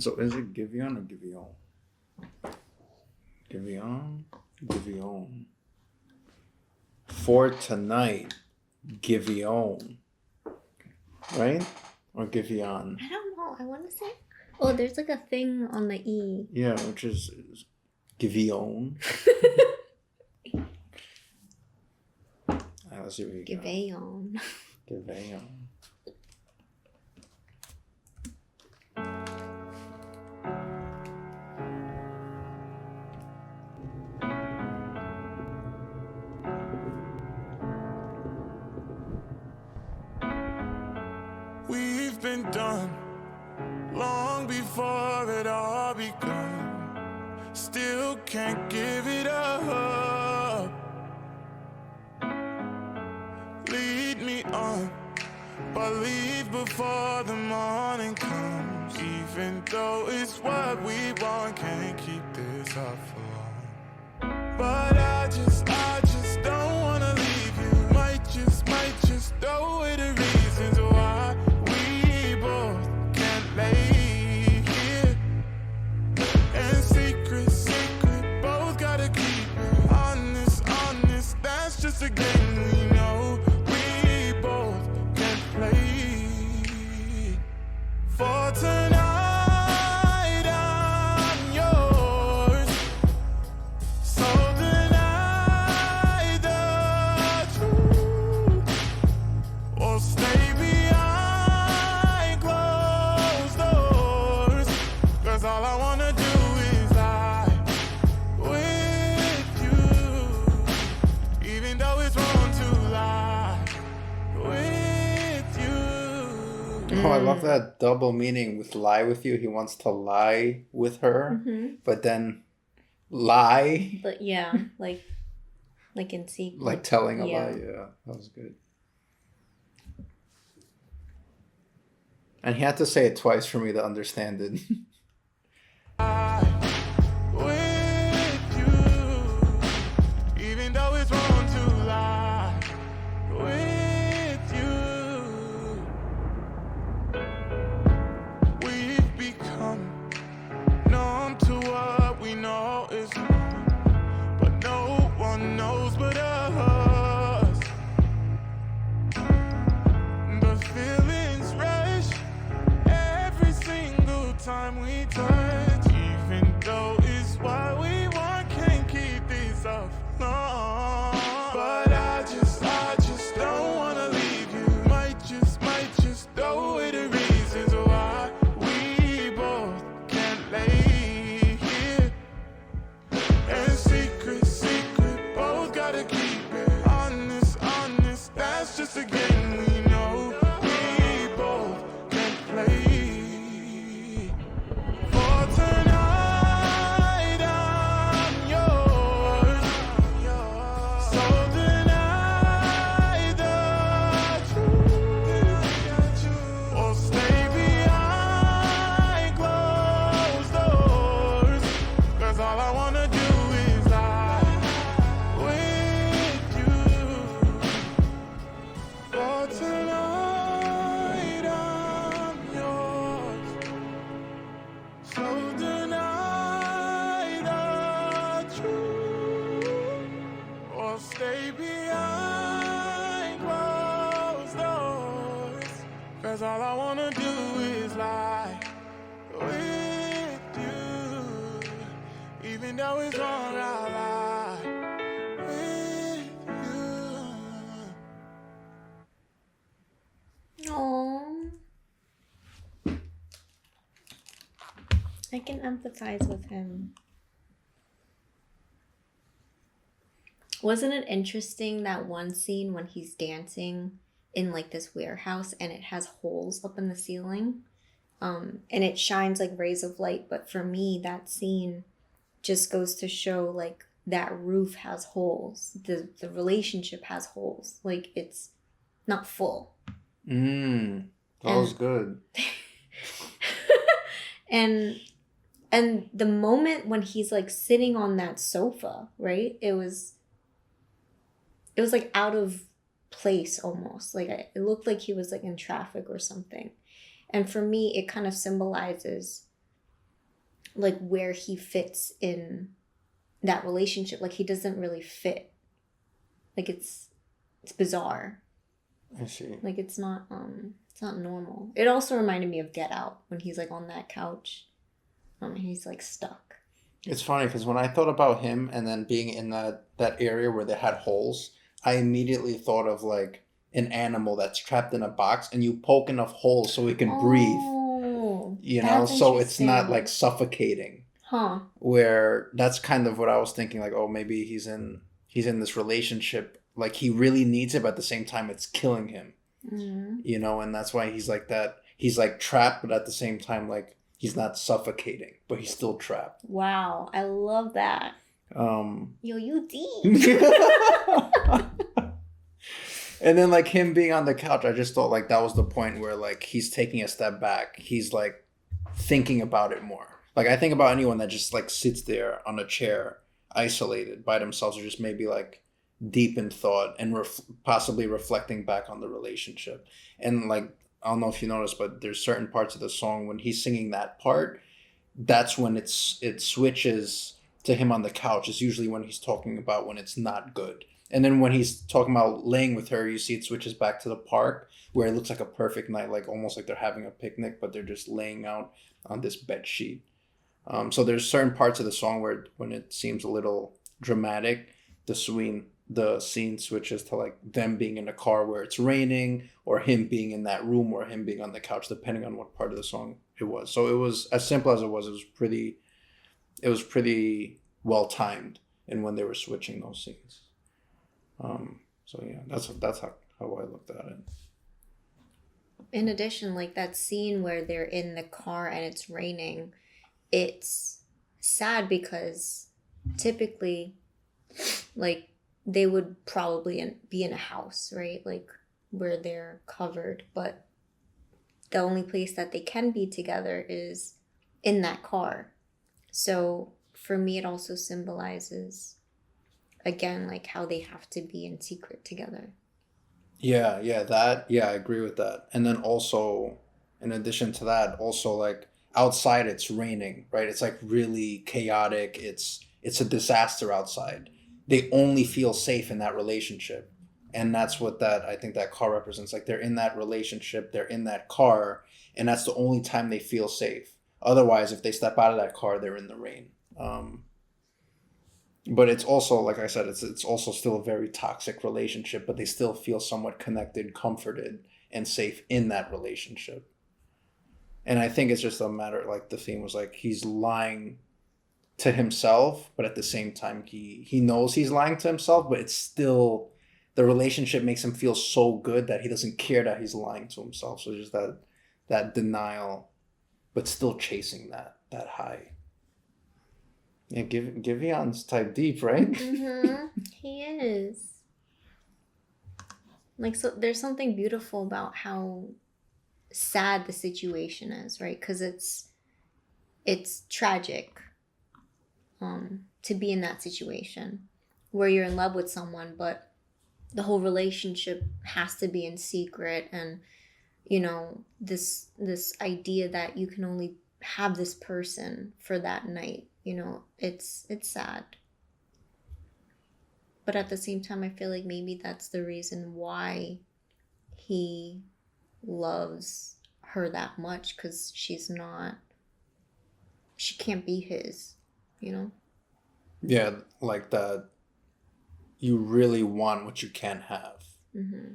So is it Giveon or Giveon? Giveon. For tonight, Giveon. Right? Or Giveon? I don't know. I want to say... Oh, there's like a thing on the E. Yeah, which is Giveon. Let's see what you got. Giveon. Giveon. We've been done long before it all begun. Still can't give it up. Lead me on, but leave before the morning comes. Even though it's what we want, can't keep this up for long. But I just don't wanna leave you. Might just throw away the reasons why we both can't lay here. And secret, both gotta keep it honest. That's just a game we know. We both can play. For tonight, I'm yours. So deny the truth, or stay behind closed doors. 'Cause all I wanna do is lie with you, even though it's wrong to lie with you. Oh, I love that double meaning with lie with you. He wants to lie with her, but then lie. But yeah, like in secret. Like telling a Yeah. lie. Yeah, that was good. And he had to say it twice for me to understand it. With you, even though it's wrong to lie with you. We've become numb to what we know is wrong, but no one knows but us. The feelings rush every single time we touch, even though it's what we want, can't keep this up, no. But I just don't wanna leave you. Might just throw away the reasons why we both can't lay here. And secret, both gotta keep it honest. That's just a game we know. We both can play. For tonight, I'm yours. So deny the truth, or stay behind closed doors. 'Cause all I wanna do is lie with you. For tonight, I'm yours. So deny the truth, or stay behind closed doors. 'Cause all I wanna do is lie with you. Even though it's wrong, I'll lie with you. Aww. I can empathize with him. Wasn't it interesting that one scene when he's dancing in like this warehouse and it has holes up in the ceiling? And it shines like rays of light. But for me, that scene just goes to show like that roof has holes. The relationship has holes. Like it's not full. That was good. And the moment when he's like sitting on that sofa, right? It was like out of place almost. Like it looked like he was like in traffic or something. And for me, it kind of symbolizes like where he fits in that relationship. Like he doesn't really fit. Like it's bizarre. I see. Like it's not normal. It also reminded me of Get Out when he's like on that couch. He's like stuck. It's funny because when I thought about him and then being in that area where they had holes, I immediately thought of like an animal that's trapped in a box and you poke enough holes so it can breathe. You know, so it's not like suffocating. Huh. Where that's kind of what I was thinking, like, oh, maybe he's in this relationship, like he really needs it, but at the same time it's killing him. Mm-hmm. You know, and that's why he's like that. He's like trapped, but at the same time, like he's not suffocating, but he's still trapped. Wow, I love that. Yo, you deep. And then like him being on the couch, I just thought like that was the point where like he's taking a step back. He's like thinking about it more. Like I think about anyone that just like sits there on a chair, isolated by themselves, or just maybe like deep in thought and possibly reflecting back on the relationship. And like, I don't know if you noticed, but there's certain parts of the song when he's singing that part, that's when it switches to him on the couch. It's usually when he's talking about when it's not good. And then when he's talking about laying with her, you see it switches back to the park where it looks like a perfect night, like almost like they're having a picnic, but they're just laying out on this bed sheet. So there's certain parts of the song where when it seems a little dramatic, the scene switches to like them being in a car where it's raining, or him being in that room, or him being on the couch, depending on what part of the song it was. So it was as simple as it was pretty well timed in when they were switching those scenes. So yeah, that's how I looked at it. In addition, like that scene where they're in the car and it's raining, it's sad because typically, like, they would probably be in a house, right? Like, where they're covered. But the only place that they can be together is in that car. So for me, it also symbolizes, again, like how they have to be in secret together. Yeah, I agree with that. And then also, in addition to that, also like outside it's raining, right? It's like really chaotic. It's a disaster outside. They only feel safe in that relationship. And that's what I think that car represents. Like they're in that relationship, they're in that car, and that's the only time they feel safe. Otherwise, if they step out of that car, they're in the rain. But it's also, like I said, it's also still a very toxic relationship, but they still feel somewhat connected, comforted, and safe in that relationship. And I think it's just a matter, like the theme was like, he's lying to himself, but at the same time, he knows he's lying to himself, but it's still, the relationship makes him feel so good that he doesn't care that he's lying to himself. So just that denial, but still chasing that high. Yeah, Giveon's type deep, right? Mm-hmm. He is. Like, so there's something beautiful about how sad the situation is, right? Because it's tragic to be in that situation where you're in love with someone, but the whole relationship has to be in secret, and you know, this idea that you can only have this person for that night. You know, it's sad. But at the same time, I feel like maybe that's the reason why he loves her that much, because she can't be his, you know? Yeah, like that you really want what you can't have. Mm-hmm.